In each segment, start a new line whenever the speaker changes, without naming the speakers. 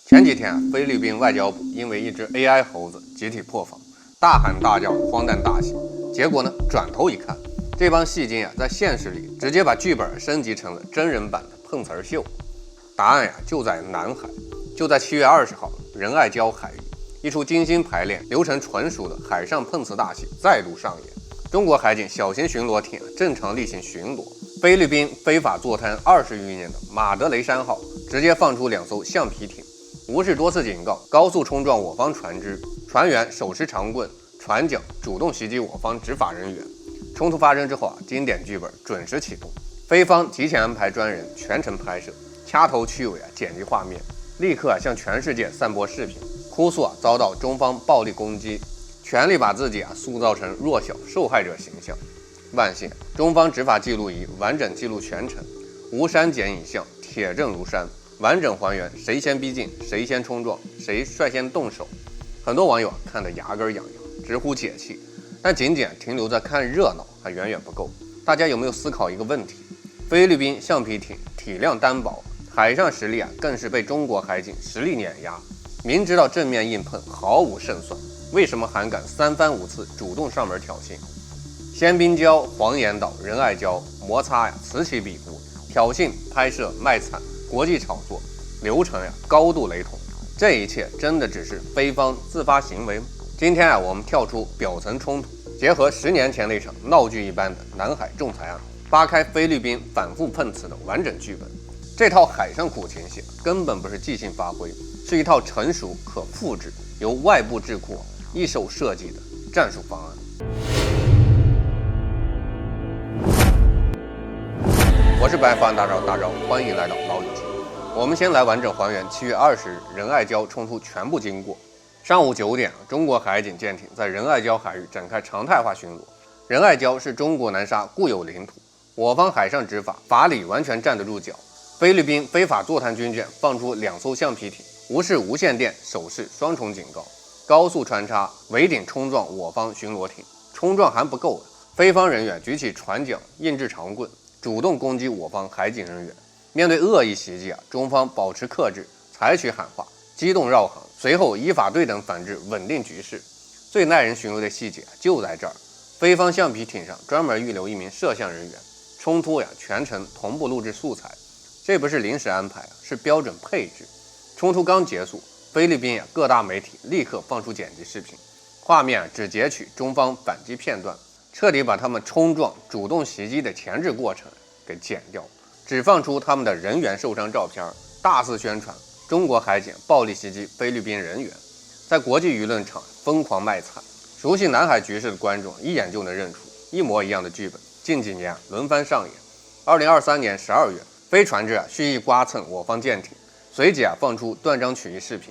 前幾天菲律賓外交部因為一隻 AI 猴子集體破防，大喊大叫，荒誕大戲。結果呢，轉頭一看，這幫戲精在現實裡直接把劇本升級成了真人版的碰瓷兒秀。答案就在南海，就在7月20號仁愛礁海域，一出精心排練、流程純熟的海上碰瓷大戲再度上演。中國海警小型巡邏艇正常例行巡逻，菲律賓非法坐灘20餘年的馬德雷山號直接放出2艘橡皮艇，无视多次警告，高速衝撞我方船只，船員手持長棍，船槳主動襲擊我方執法人員。衝突發生之後經典劇本準時啟動，菲方提前安排專人全程拍攝，掐頭去尾剪輯畫面，立刻向全世界散播視頻，哭訴遭到中方暴力攻擊，全力把自己塑造成弱小受害者形象。萬幸中方執法記錄儀完整記錄全程，無刪減影像，鐵證如山，完整還原誰先逼近，誰先衝撞，誰率先動手。很多網友看得牙根癢癢，直呼解氣。但僅僅停留在看熱鬧還遠遠不夠。大家有沒有思考一個問題？菲律賓橡皮艇體量單薄，海上實力更是被中國海警實力碾壓，明知道正面硬碰毫無勝算，為什麼還敢3番5次主動上門挑釁？仙賓礁、黃岩島、仁愛礁摩擦此起彼伏，挑釁、拍攝、賣慘、國際炒作，流程高度雷同。這一切真的只是菲方自發行為嗎？今天我們跳出表層衝突，結合10年前那場鬧劇一般的南海仲裁案，扒開菲律賓反覆碰瓷的完整劇本。這套海上苦情戲根本不是即興發揮，是一套成熟可複製、由外部智庫一手設計的戰術方案。我是白帆大招，歡迎來到老友記。我們先來完整還原7月20日仁愛礁衝突全部經過。上午9點，中國海警艦艇在仁愛礁海域展開常態化巡逻。仁愛礁是中國南沙固有領土，我方海上執法法理完全站得住腳。菲律賓非法坐灘軍艦放出2艘橡皮艇，無視無線電手勢雙重警告，高速穿插圍頂衝撞我方巡邏艇。衝撞還不夠，菲方人員舉起船槳、硬質長棍，主動攻擊我方海警人員。面對惡意襲擊中方保持克制，採取喊話，機動繞航，隨後依法对等反制，穩定局勢。最耐人尋味的細節就在這兒，菲方橡皮艇上專門預留1名攝像人員，衝突全程同步錄制素材。這不是臨時安排，是標準配置。衝突剛結束，菲律賓各大媒體立刻放出剪輯視頻，畫面只截取中方反擊片段，徹底把他們衝撞、主動襲擊的前置過程給剪掉，只放出他們的人員受傷照片，大肆宣傳中國海警暴力襲擊菲律賓人員，在國際輿論場瘋狂賣慘。熟悉南海局勢的觀眾一眼就能認出，一模一樣的劇本近幾年輪番上演。2023年12月，菲船只蓄意刮蹭我方艦艇，隨即放出斷章取義視頻。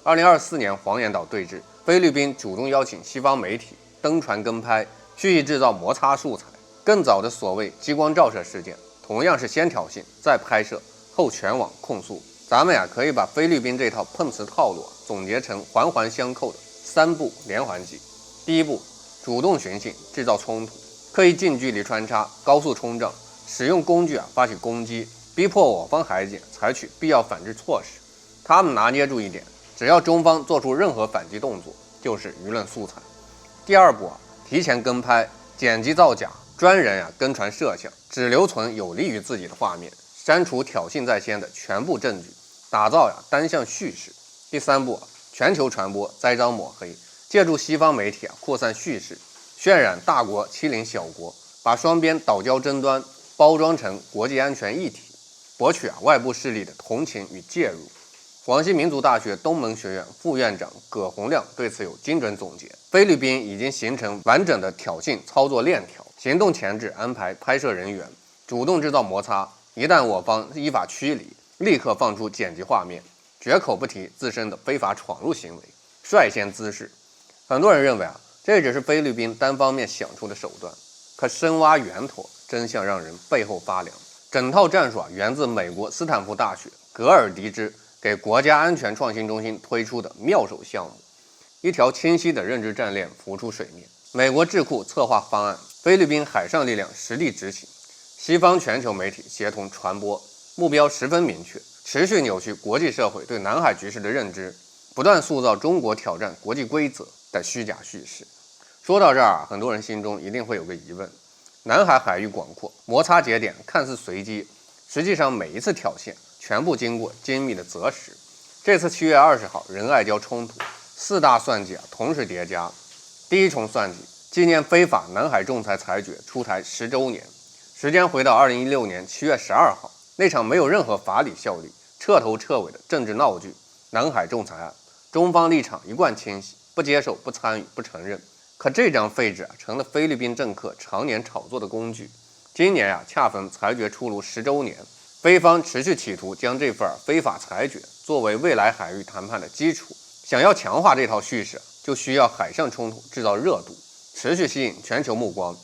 2024年黃岩島對峙，菲律賓主動邀請西方媒體登船跟拍，蓄意制造摩擦素材。更早的所謂激光照射事件，同樣是先挑釁再拍攝，後全網控訴。咱們可以把菲律賓這套碰瓷套路總結成環環相扣的3步連環計。第一步，主動尋釁制造衝突，刻意近距離穿插，高速衝撞，使用工具發起攻擊，逼迫我方海警採取必要反制措施。他們拿捏住一點，只要中方做出任何反擊動作，就是輿論素材。第二步，提前跟拍，剪輯造假，專人跟船攝像，只留存有利於自己的畫面，刪除挑釁在先的全部證据，打造单向敘事。第三步，全球传播，栽赃抹黑，借助西方媒體擴散叙事，渲染大國欺凌小國，把雙邊島礁爭端包裝成國際安全議題，博取外部勢力的同情與介入。廣西民族大學東盟學院副院長葛洪亮對此有精準總結：菲律賓已經形成完整的挑釁操作鏈條，行動前置安排拍攝人員，主動制造摩擦，一旦我方依法驅離，立刻放出剪輯畫面，絕口不提自身的非法闖入行為，率先滋事。很多人認為這只是菲律賓單方面想出的手段，可深挖源頭，真相讓人背後發涼。整套戰術源自美國斯坦福大學格爾迪茲給國家安全創新中心推出的妙手項目，一條清晰的認知戰鏈浮出水面。美國智庫策劃方案，菲律賓海上力量實地執行，西方全球媒體協同傳播，目標十分明確，持續扭曲國際社會對南海局勢的認知，不斷塑造中國挑戰國際規則的虛假敘事。說到這兒，很多人心中一定會有個疑問：南海海域廣闊，摩擦節點看似隨機，實際上每一次挑釁全部經過精密的擇時。這次7月20號仁愛礁衝突，4大算計同時疊加。第一重算計，紀念非法南海仲裁裁決出台10週年，時間回到2016年7月12號，那場沒有任何法理效力、徹頭徹尾的政治鬧劇——南海仲裁案，中方立場一貫清晰，不接受、不參與、不承認。可這張廢紙成了菲律賓政客常年炒作的工具。今年恰逢裁決出爐10週年，菲方持續企圖將這份非法裁決作為未來海域談判的基礎，想要強化這套敘事，就需要海上衝突制造熱度，持續吸引全球目光。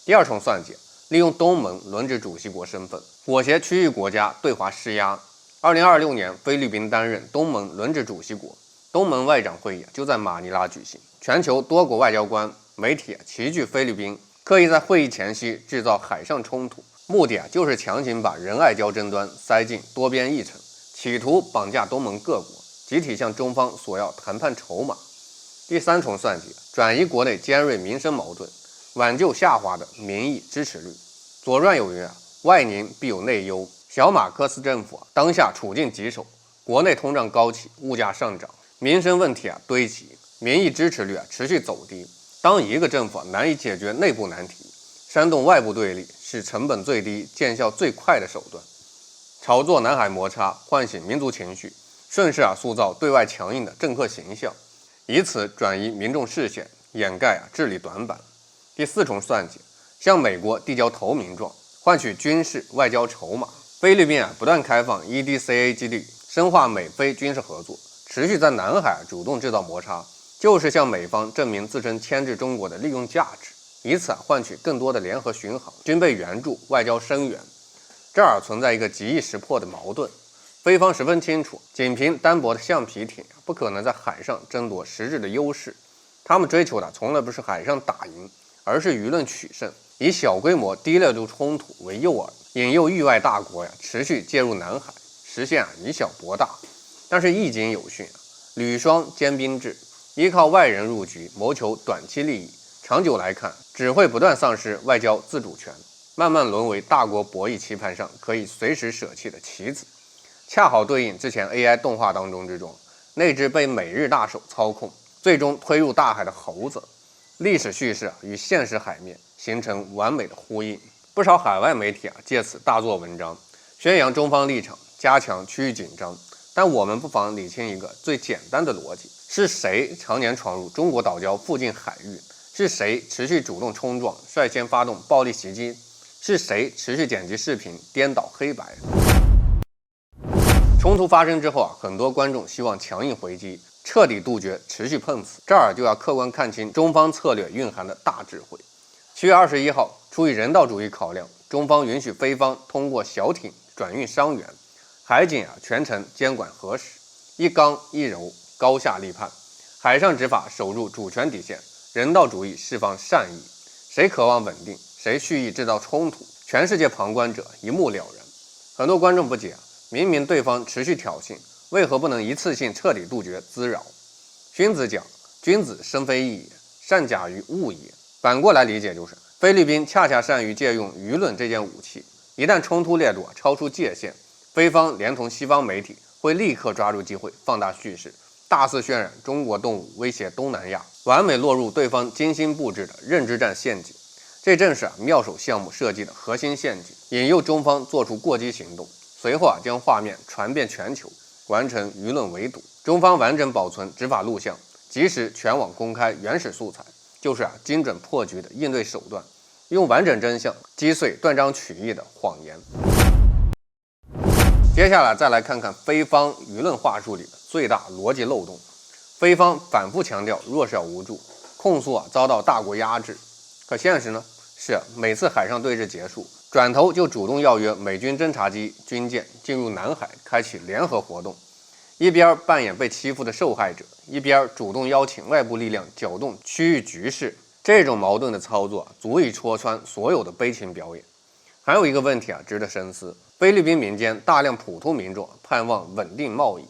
第二重算計，利用東盟輪值主席國身份，裹挾區域國家對華施壓。2026年，菲律賓擔任東盟輪值主席國，東盟外長會議就在馬尼拉舉行，全球多國外交官、媒體齊聚菲律賓，刻意在會議前夕制造海上衝突，目的就是強行把仁愛礁爭端塞進多邊議程，企圖綁架東盟各國，集體向中方索要談判籌碼。第三重算計，轉移國內尖銳民生矛盾，挽救下滑的民意支持率。左傳有云外寧必有內憂。小馬克思政府當下處境棘手，國內通脹高企，物價上漲，民生問題堆積，民意支持率持續走低。當一個政府難以解決內部難題，煽動外部對立是成本最低、見效最快的手段。炒作南海摩擦，喚醒民族情緒，順勢塑造對外強硬的政客形象，以此轉移民眾視線，掩蓋治理短板。第四重算計，向美國遞交投名狀，換取軍事外交籌碼。菲律賓不斷開放 EDCA 基地，深化美菲軍事合作，持續在南海主動制造摩擦，就是向美方證明自身牽制中國的利用價值，以此換取更多的聯合巡航、軍備援助、外交聲援。這兒存在一個極易識破的矛盾，菲方十分清楚，僅憑單薄的橡皮艇不可能在海上爭夺實質的優勢，他們追求的從來不是海上打贏，而是輿論取勝，以小規模低烈度衝突為誘餌，引誘域外大國持續介入南海，實現以小博大。但是易经有训，履霜兼兵制，依靠外人入局謀求短期利益，長久來看只會不斷喪失外交自主權，慢慢淪為大國博弈棋盤上可以隨時捨棄的棋子。恰好對應之前 AI 動畫當中之中那只被美日大手操控，最終推入大海的猴子。歷史敘事與現實海面形成完美的呼應。不少海外媒體借此大做文章，宣揚中方立場，加強區域緊張。但我們不妨理清一個最簡單的邏輯：是誰常年闖入中國島礁附近海域？是誰持續主動衝撞，率先發動暴力襲擊？是誰持續剪輯視頻，顛倒黑白？衝突發生之後很多觀眾希望強硬回擊，徹底杜絕持續碰瓷。這兒就要客觀看清中方策略蘊含的大智慧。7月21號，出於人道主義考量，中方允許菲方通過小艇轉運傷員，海警全程監管核實，一剛一柔，高下立判。海上執法守住主權底線，人道主義釋放善意。誰渴望穩定，誰蓄意制造衝突，全世界旁觀者一目了然。很多觀眾不解，明明對方持續挑釁，為何不能一次性徹底杜絕滋擾？荀子講，君子生非異也，善假於物也。反過來理解就是，菲律賓恰恰善於借用輿論這件武器，一旦衝突烈度超出界限，菲方連同西方媒體會立刻抓住機會放大敘事，大肆渲染中國動武威脅東南亞，完美落入对方精心布置的認知戰陷阱。這正是妙手項目設計的核心陷阱，引誘中方做出過激行動，隨後將畫面傳遍全球，完成輿論圍堵。中方完整保存執法錄像，及時全網公開原始素材，就是精準破局的應對手段，用完整真相擊碎斷章取義的謊言。接下來再來看看菲方輿論話術裡的最大邏輯漏洞。菲方反覆強調弱小無助，控訴遭到大國壓制，可現實呢是每次海上对峙結束，轉頭就主動邀約美軍偵察機、軍艦進入南海，開啟聯合活動。一邊扮演被欺負的受害者，一邊主動邀請外部力量攪動區域局勢，這種矛盾的操作足以戳穿所有的悲情表演。還有一個問題值得深思：菲律賓民間大量普通民眾盼望穩定貿易、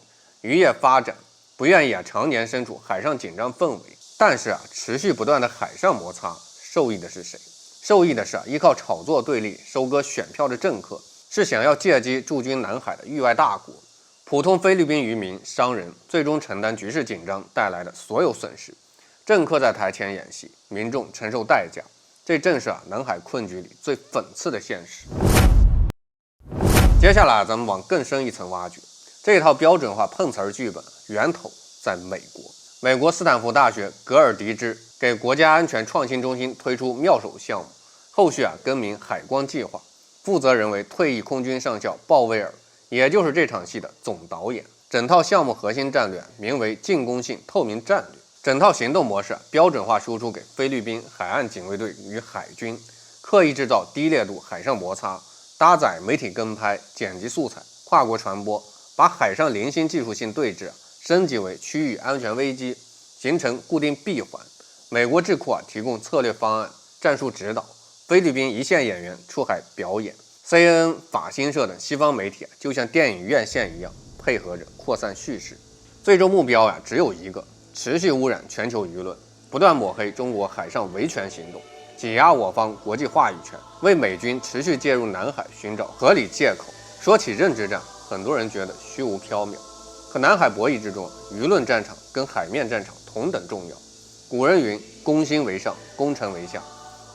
漁業發展，不願意常年身處海上緊張氛圍。但是持續不斷的海上摩擦，受益的是誰？受益的是依靠炒作对立、收割選票的政客，是想要借機驻軍南海的域外大國。普通菲律賓漁民、商人最終承擔局勢緊張帶來的所有損失。政客在台前演戲，民眾承受代價，這正是南海困局裡最諷刺的現實。接下來咱們往更深一層挖掘，這套標準化碰瓷兒劇本源頭在美國。美國斯坦福大學格爾迪茲給國家安全創新中心推出妙手項目，後續更名海光計劃，負責人為退役空軍上校鮑威爾，也就是這場戲的總導演。整套項目核心戰略名為進攻性透明戰略。整套行动模式標準化輸出給菲律賓海岸警衛隊與海軍，刻意制造低烈度海上摩擦，搭載媒體跟拍、剪輯素材、跨國傳播，把海上零星技術性對峙升級為區域安全危機，形成固定閉環。美國智庫提供策略方案、戰術指導，菲律賓一線演員出海表演。CNN、法新社等西方媒體就像電影院線一樣，配合着擴散敘事。最終目標只有一個。持續污染全球輿論，不斷抹黑中國海上維權行動，擠壓我方國際話語權，為美軍持續介入南海尋找合理借口。說起認知戰，很多人覺得虛無縹緲，可南海博弈之中，輿論戰場跟海面戰場同等重要。古人云：攻心為上，攻城為下。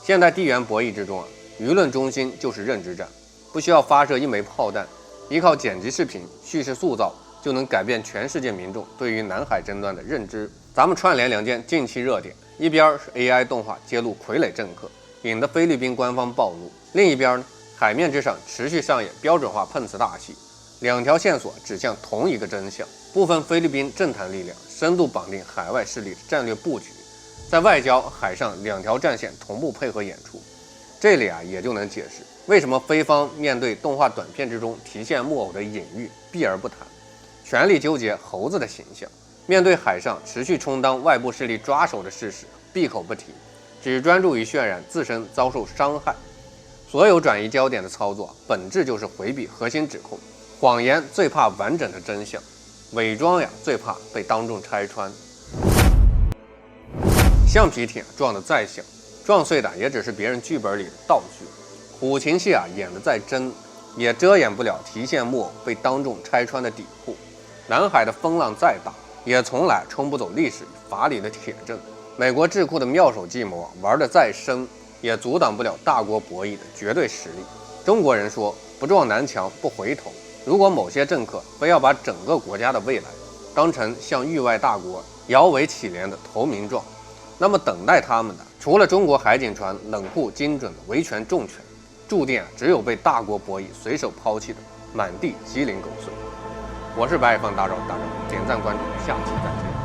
現代地緣博弈之中輿論中心就是認知戰，不需要發射一枚炮彈，依靠剪輯視頻、敘事塑造，就能改變全世界民众對於南海爭端的認知。咱們串聯2件近期熱點，一邊是 AI 動畫揭露傀儡政客，引得菲律賓官方暴怒；另一邊海面之上持續上演標準化碰瓷大戲。2條線索指向同一個真相。部分菲律賓政壇力量深度綁定海外勢力的戰略布局，在外交、海上2條戰線同步配合演出。這裡也就能解釋為什麼菲方面對動畫短片之中提線木偶的隱喻避而不談。全力糾結猴子的形象，面對海上持續充當外部勢力抓手的事實，閉口不提，只專注於渲染自身遭受傷害。所有轉移焦點的操作，本質就是回避核心指控。謊言最怕完整的真相，偽裝最怕被當眾拆穿。橡皮艇撞得再響，撞碎的也只是別人劇本裡的道具。苦情戲演得再真，也遮掩不了提線木偶被當眾拆穿的底褲。南海的風浪再大，也從來衝不走歷史與法理的鐵證。美國智庫的妙手計謀玩得再深，也阻擋不了大國博弈的絕對實力。中國人說不撞南牆不回頭，如果某些政客非要把整個國家的未来當成向域外大國摇尾乞怜的投名狀，那麼等待他們的除了中國海警船冷酷精準的維權重拳，注定只有被大國博弈隨手拋棄的滿地雞零狗碎。我是白放大招，点讚關注，下期再見。